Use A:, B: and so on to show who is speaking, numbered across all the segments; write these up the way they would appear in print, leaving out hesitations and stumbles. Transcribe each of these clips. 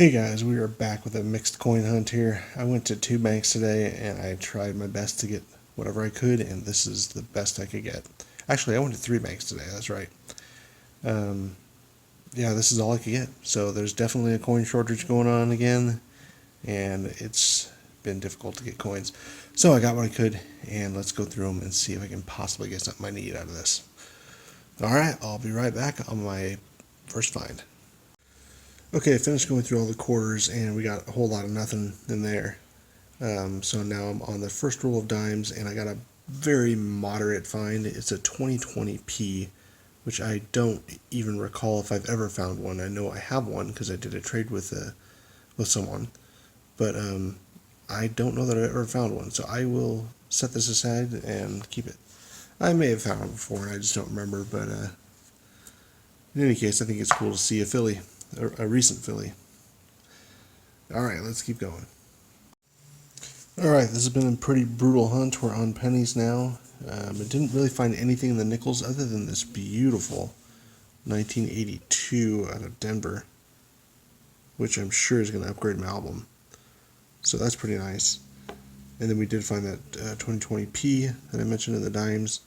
A: Hey guys, we are back with a mixed coin hunt here. I went to two banks today and I tried my best to get whatever I could, and this is the best I could get. Actually, I went to three banks today, that's right. Um, yeah, this is all I could get. So there's definitely a coin shortage going on again, and it's been difficult to get coins. So I got what I could, and let's go through them and see if I can possibly get something I need out of this. Alright, I'll be right back on my first find. Okay, I finished going through all the quarters, and we got a whole lot of nothing in there. So now I'm on the first roll of dimes, and I got a very moderate find. It's a 2020p, which I don't even recall if I've ever found one. I know I have one because I did a trade with someone, but I don't know that I ever found one. So I will set this aside and keep it. I may have found one before, and I just don't remember. But in any case, I think it's cool to see a filly. A recent filly. Alright, let's keep going. Alright, this has been a pretty brutal hunt. We're on pennies now. I didn't really find anything in the nickels other than this beautiful 1982 out of Denver, which I'm sure is going to upgrade my album. So that's pretty nice. And then we did find that 2020p that I mentioned in the dimes.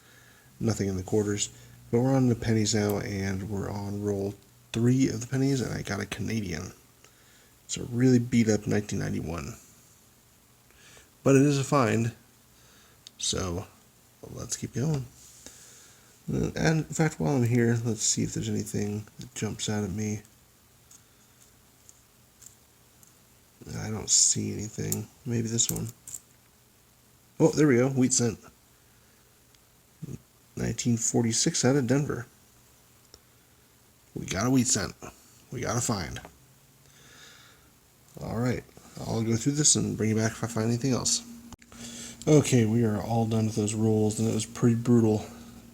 A: Nothing in the quarters. But we're on the pennies now, and we're on roll 3 of the pennies, and I got a Canadian. It's a really beat up 1991. But it is a find, so let's keep going. And in fact, while I'm here, let's see if there's anything that jumps out at me. I don't see anything. Maybe this one. Oh, there we go. Wheat cent. 1946 out of Denver. We got a wheat cent. We got a find. Alright, I'll go through this and bring you back if I find anything else. Okay, we are all done with those rolls, and it was pretty brutal.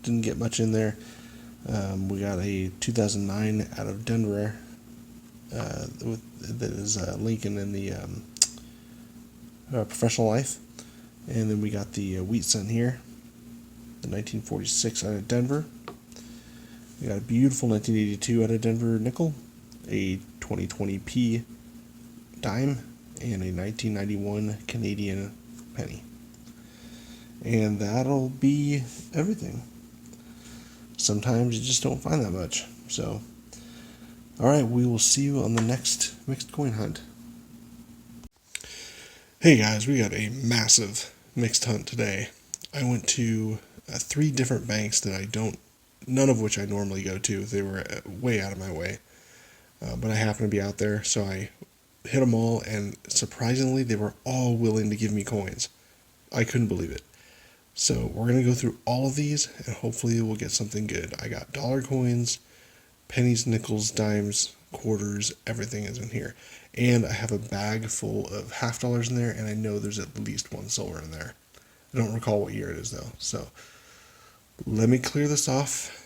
A: Didn't get much in there. We got a 2009 out of Denver that is Lincoln in the professional life. And then we got the wheat cent here, the 1946 out of Denver. We got a beautiful 1982 out of Denver nickel, a 2020p dime, and a 1991 Canadian penny. And that'll be everything. Sometimes you just don't find that much. So, alright, we will see you on the next mixed coin hunt. Hey guys, we got a massive mixed hunt today. I went to 3 different banks that none of which I normally go to. They were way out of my way. But I happened to be out there, so I hit them all, and surprisingly, they were all willing to give me coins. I couldn't believe it. So we're going to go through all of these, and hopefully we'll get something good. I got dollar coins, pennies, nickels, dimes, quarters, everything is in here. And I have a bag full of half dollars in there, and I know there's at least one silver in there. I don't recall what year it is, though. So let me clear this off.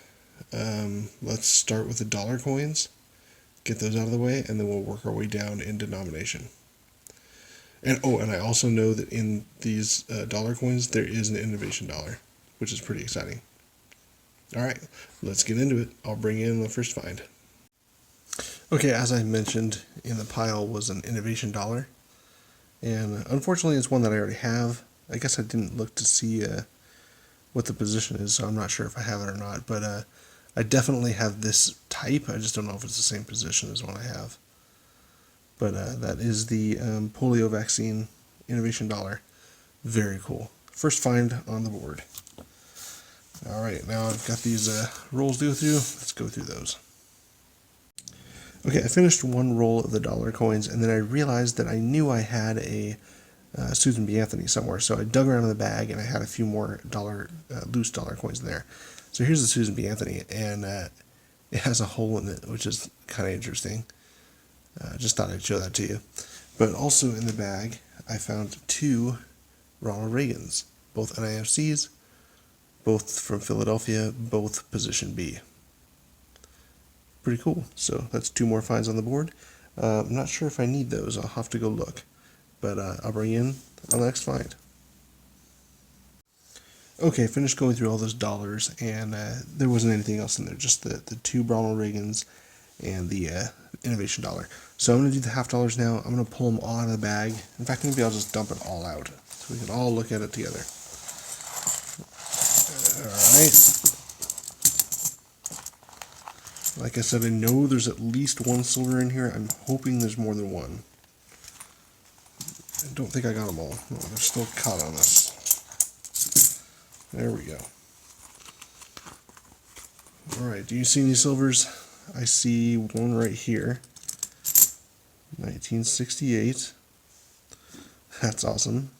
A: Let's start with the dollar coins, get those out of the way, and then we'll work our way down in denomination. And I also know that in these dollar coins, there is an innovation dollar, which is pretty exciting. Alright, let's get into it. I'll bring in the first find. Okay, as I mentioned, in the pile was an innovation dollar. And unfortunately, it's one that I already have. I guess I didn't look to see what the position is, so I'm not sure if I have it or not. But I definitely have this type. I just don't know if it's the same position as one I have. But that is the polio vaccine innovation dollar. Very cool. First find on the board. Alright, now I've got these rolls to go through. Let's go through those. Okay, I finished one roll of the dollar coins, and then I realized that I knew I had a Susan B. Anthony somewhere. So I dug around in the bag, and I had a few more loose dollar coins in there. So here's the Susan B. Anthony, and it has a hole in it, which is kind of interesting. Just thought I'd show that to you. But also in the bag, I found 2 Ronald Reagans, both NIFCs, both from Philadelphia, both position B. Pretty cool. So that's 2 more finds on the board. I'm not sure if I need those. I'll have to go look. But I'll bring in the next find. Okay, finished going through all those dollars, and there wasn't anything else in there. Just the 2 Ronald Reagans and the innovation dollar. So I'm going to do the half dollars now. I'm going to pull them all out of the bag. In fact, maybe I'll just dump it all out so we can all look at it together. Alright. Like I said, I know there's at least one silver in here. I'm hoping there's more than one. I don't think I got them all. No, they're still caught on this. There we go. Alright, do you see any silvers? I see one right here. 1968. That's awesome.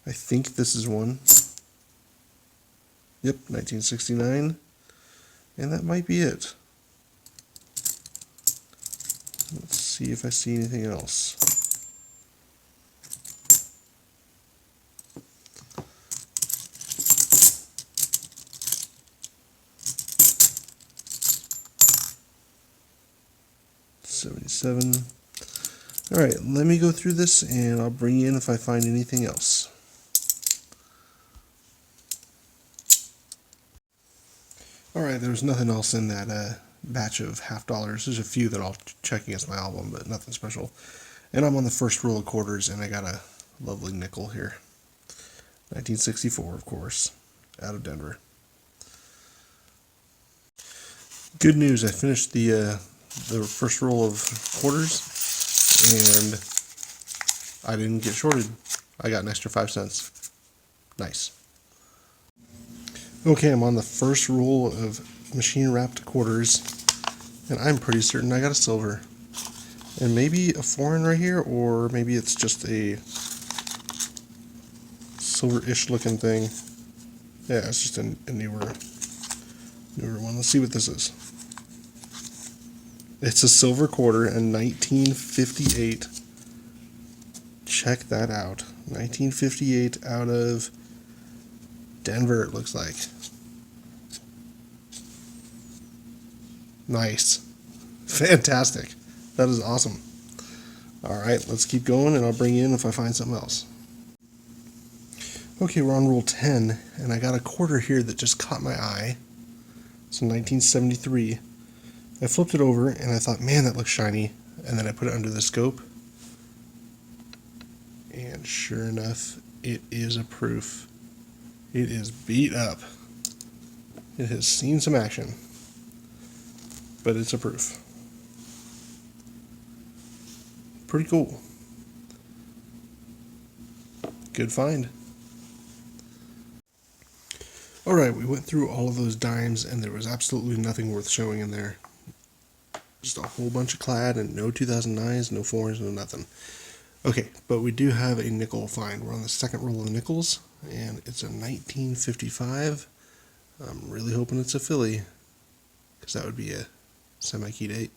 A: I think this is one. Yep, 1969. And that might be it. Let's see if I see anything else. $77. Alright, let me go through this and I'll bring you in if I find anything else. Alright, there was nothing else in that batch of half dollars. There's a few that I'll check against my album, but nothing special. And I'm on the first roll of quarters and I got a lovely nickel here. 1964, of course, out of Denver. Good news, I finished the first roll of quarters, and I didn't get shorted. I got an extra 5 cents. Nice. Okay, I'm on the first roll of machine wrapped quarters, and I'm pretty certain I got a silver. And maybe a foreign right here, or maybe it's just a silver-ish looking thing. Yeah, it's just a newer one. Let's see what this is. It's a silver quarter in 1958. Check that out. 1958 out of Denver, it looks like. Nice. Fantastic. That is awesome. Alright, let's keep going and I'll bring you in if I find something else. Okay, we're on roll 10, and I got a quarter here that just caught my eye. It's in 1973. I flipped it over and I thought, man, that looks shiny. And then I put it under the scope. And sure enough, it is a proof. It is beat up. It has seen some action. But it's a proof. Pretty cool. Good find. Alright, we went through all of those dimes and there was absolutely nothing worth showing in there. Just a whole bunch of clad and no 2009s, no 4s, no nothing. Okay, but we do have a nickel find. We're on the second roll of nickels, and it's a 1955. I'm really hoping it's a Philly, because that would be a semi-key date.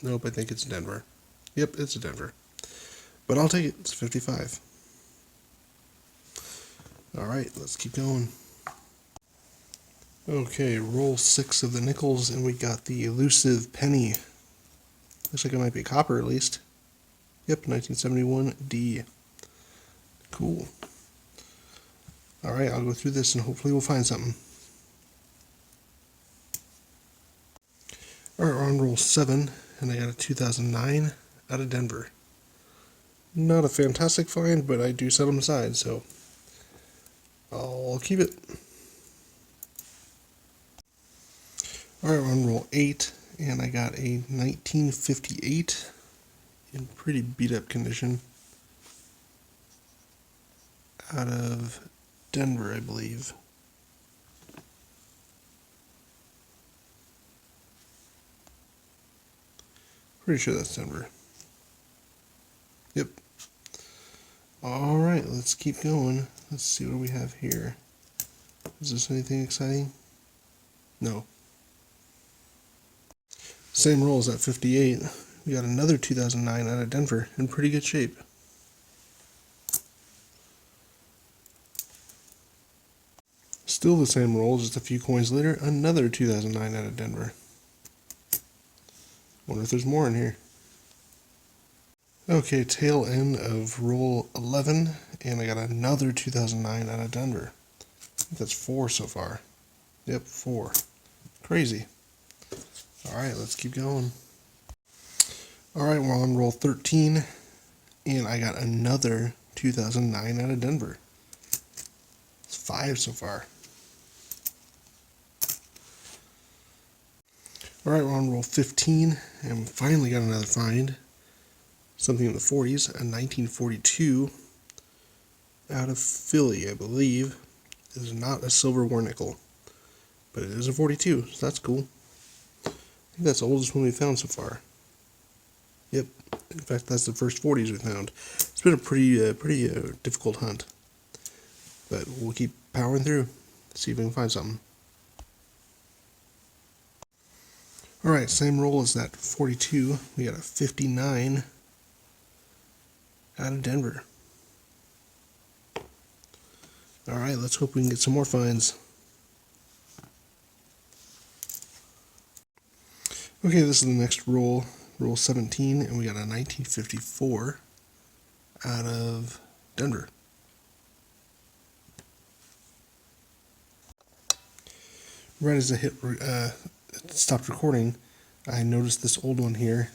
A: Nope, I think it's Denver. Yep, it's a Denver. But I'll take it. It's 55. Alright, let's keep going. Okay, roll 6 of the nickels, and we got the elusive penny. Looks like it might be copper at least. Yep, 1971 D. Cool. Alright, I'll go through this and hopefully we'll find something. Alright, we're on roll 7, and I got a 2009 out of Denver. Not a fantastic find, but I do set them aside, so I'll keep it. Alright, we're on roll 8, and I got a 1958 in pretty beat up condition out of Denver, I believe. Pretty sure that's Denver. Yep. Alright, let's keep going. Let's see what we have here. Is this anything exciting? No. Same roll as at 58. We got another 2009 out of Denver in pretty good shape. Still the same roll, just a few coins later, another 2009 out of Denver. Wonder if there's more in here. Okay, tail end of roll 11, and I got another 2009 out of Denver. I think that's 4 so far. Yep, 4. Crazy. Alright, let's keep going. Alright, we're on roll 13, and I got another 2009 out of Denver. It's 5 so far. Alright, we're on roll 15, and we finally got another find. Something in the 40s, a 1942 out of Philly, I believe. It is not a silver war nickel, but it is a 42, so that's cool. I think that's the oldest one we've found so far. Yep, in fact, that's the first 40s we found. It's been a pretty difficult hunt, but we'll keep powering through, see if we can find something. Alright, same roll as that 42. We got a 59 out of Denver. Alright, let's hope we can get some more finds. Okay, this is the next roll, roll 17, and we got a 1954 out of Denver. Right as I stopped recording, I noticed this old one here,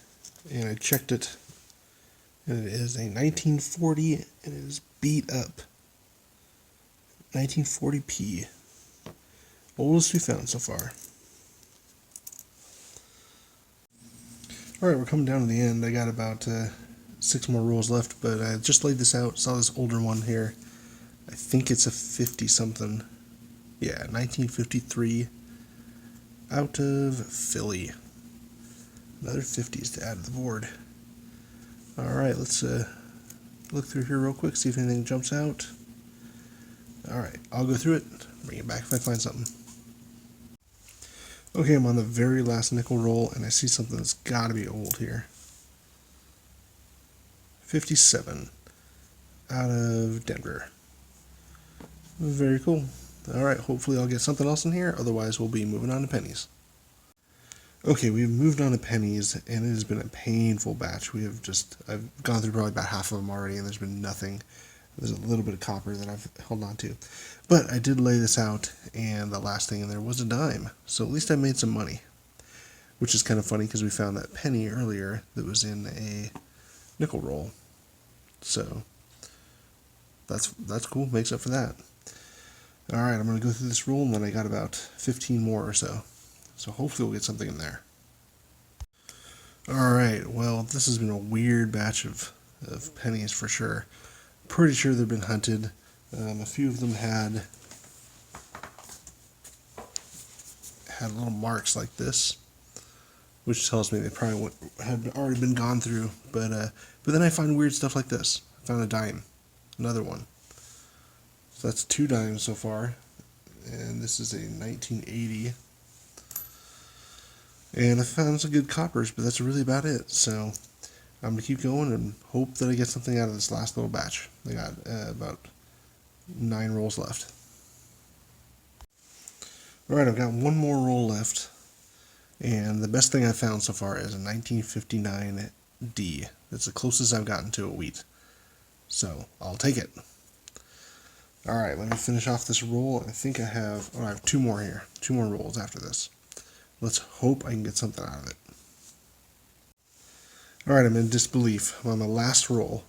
A: and I checked it, and it is a 1940, and it is beat up. 1940p. Oldest we found so far. Alright, we're coming down to the end. I got about 6 more rolls left, but I just laid this out, saw this older one here. I think it's a 50-something. Yeah, 1953 out of Philly. Another 50s to add to the board. Alright, let's look through here real quick, see if anything jumps out. Alright, I'll go through it, bring it back if I find something. Okay, I'm on the very last nickel roll, and I see something that's got to be old here. 57 out of Denver. Very cool. Alright, hopefully I'll get something else in here, otherwise we'll be moving on to pennies. Okay, we've moved on to pennies, and it has been a painful batch. I've gone through probably about half of them already, and there's been nothing. There's a little bit of copper that I've held on to. But I did lay this out, and the last thing in there was a dime. So at least I made some money. Which is kind of funny, because we found that penny earlier that was in a nickel roll. So that's cool, makes up for that. Alright, I'm going to go through this roll, and then I got about 15 more or so. So hopefully we'll get something in there. Alright, well, this has been a weird batch of pennies for sure. Pretty sure they've been hunted. A few of them had little marks like this, which tells me they probably had already been gone through. But then I find weird stuff like this. I found a dime, another one. So that's 2 dimes so far, and this is a 1980. And I found some good coppers, but that's really about it. So I'm going to keep going and hope that I get something out of this last little batch. I got about 9 rolls left. Alright, I've got 1 more roll left. And the best thing I found so far is a 1959D. That's the closest I've gotten to a wheat. So I'll take it. Alright, let me finish off this roll. I think I have 2 more here. 2 more rolls after this. Let's hope I can get something out of it. Alright, I'm in disbelief. I'm on the last roll.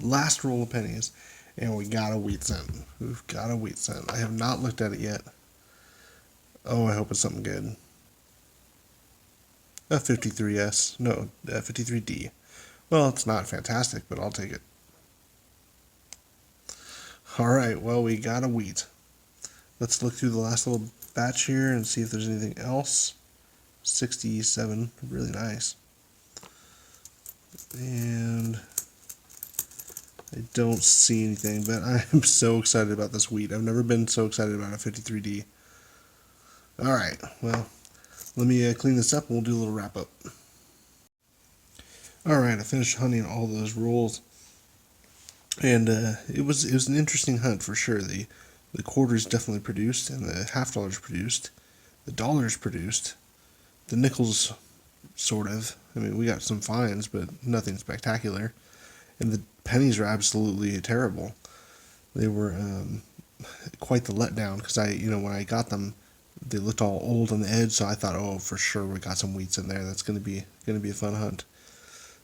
A: Last roll of pennies. And we got a wheat cent. We've got a wheat cent. I have not looked at it yet. Oh, I hope it's something good. A 53S. No, a 53D. Well, it's not fantastic, but I'll take it. Alright, well, we got a wheat. Let's look through the last little batch here and see if there's anything else. 67. Really nice. And I don't see anything, but I'm so excited about this wheat. I've never been so excited about a 53D. Alright, well, let me clean this up and we'll do a little wrap up. Alright, I finished hunting all those rolls. And it was an interesting hunt for sure. The quarters definitely produced, and the half dollars produced. The dollars produced. The nickels, sort of. I mean, we got some finds, but nothing spectacular. And the pennies were absolutely terrible. They were quite the letdown, because when I got them they looked all old on the edge, so I thought, oh, for sure we got some wheats in there. That's gonna be a fun hunt.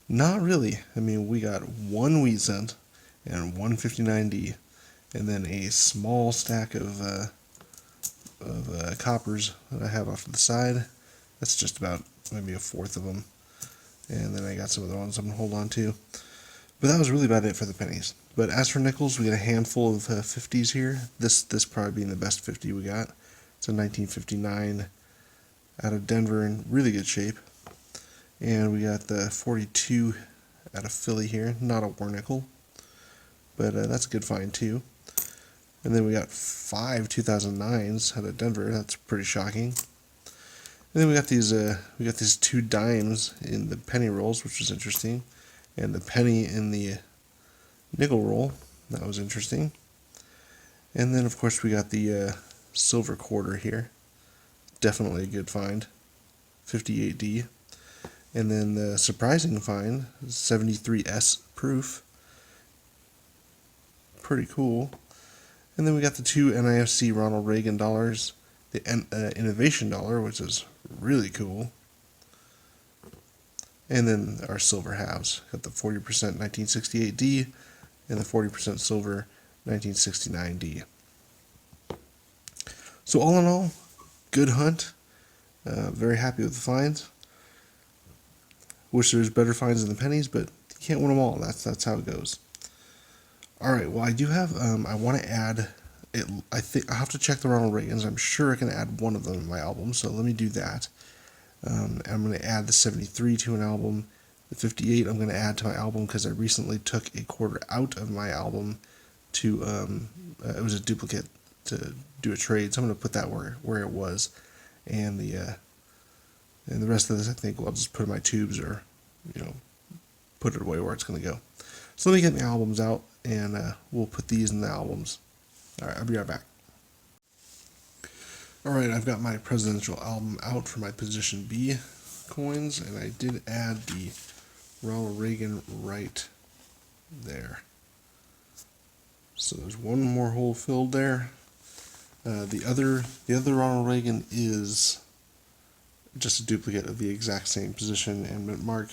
A: Not really. I mean, we got one wheat cent and one 59D, and then a small stack of coppers that I have off to the side. That's just about maybe a fourth of them, and then I got some other ones I'm gonna hold on to. But that was really about it for the pennies. But as for nickels, we got a handful of 50s here. This probably being the best 50 we got. It's a 1959 out of Denver in really good shape. And we got the 42 out of Philly here. Not a war nickel, but that's a good find too. And then we got 5 2009s out of Denver. That's pretty shocking. And then we got these 2 dimes in the penny rolls, which was interesting, and the penny in the nickel roll. That was interesting. And then of course we got the silver quarter here. Definitely a good find, 58D. And then the surprising find, 73S proof. Pretty cool. And then we got the 2 NIFC Ronald Reagan dollars, the Innovation dollar, which is really cool. And then our silver halves. Got the 40% 1968D and the 40% silver 1969D. So all in all, good hunt. Very happy with the finds. Wish there was better finds than the pennies, but you can't win them all. That's how it goes. All right. Well, I do have. I want to add. I think I have to check the Ronald Reagans. I'm sure I can add one of them in my album. So let me do that. I'm going to add the 73 to an album. The 58 I'm going to add to my album because I recently took a quarter out of my album to. It was a duplicate to do a trade. So I'm going to put that where it was, and the rest of this I think I'll just put in my tubes or put it away where it's going to go. So let me get my albums out, and we'll put these in the albums. All right, I'll be right back. All right, I've got my presidential album out for my position B coins, and I did add the Ronald Reagan right there. So there's one more hole filled there. The other Ronald Reagan is just a duplicate of the exact same position and mint mark,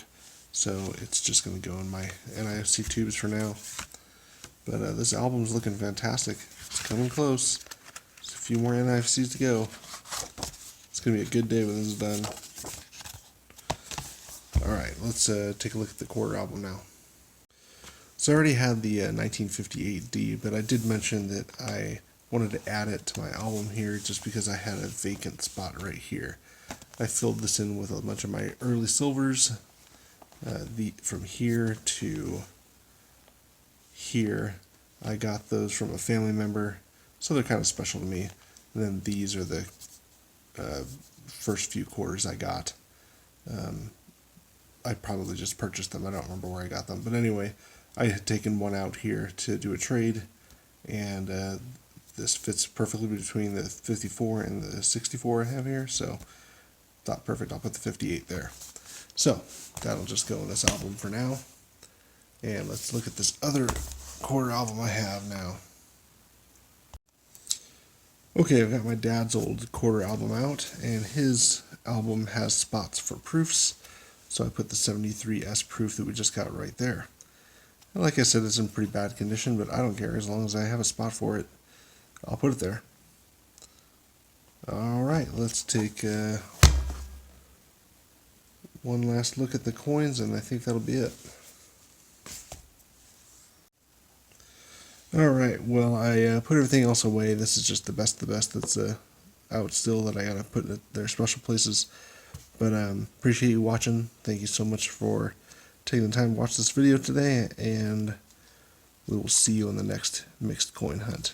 A: so it's just going to go in my NIFC tubes for now. But this album's looking fantastic. It's coming close. Just a few more NIFCs to go. It's going to be a good day when this is done. Alright, let's take a look at the quarter album now. So I already had the 1958D, but I did mention that I wanted to add it to my album here just because I had a vacant spot right here. I filled this in with a bunch of my early silvers. From here to here, I got those from a family member, so they're kind of special to me. And then these are the first few quarters I got. I probably just purchased them. I don't remember where I got them. But anyway, I had taken one out here to do a trade, and this fits perfectly between the 54 and the 64 I have here. So thought perfect. I'll put the 58 there. So that'll just go in this album for now. And let's look at this other quarter album I have now. Okay, I've got my dad's old quarter album out, and his album has spots for proofs. So I put the 73S proof that we just got right there. And like I said, it's in pretty bad condition, but I don't care. As long as I have a spot for it, I'll put it there. Alright, let's take one last look at the coins, and I think that'll be it. Alright, well, I put everything else away. This is just the best that's out still that I gotta put in their special places. But appreciate you watching. Thank you so much for taking the time to watch this video today, and we will see you on the next mixed coin hunt.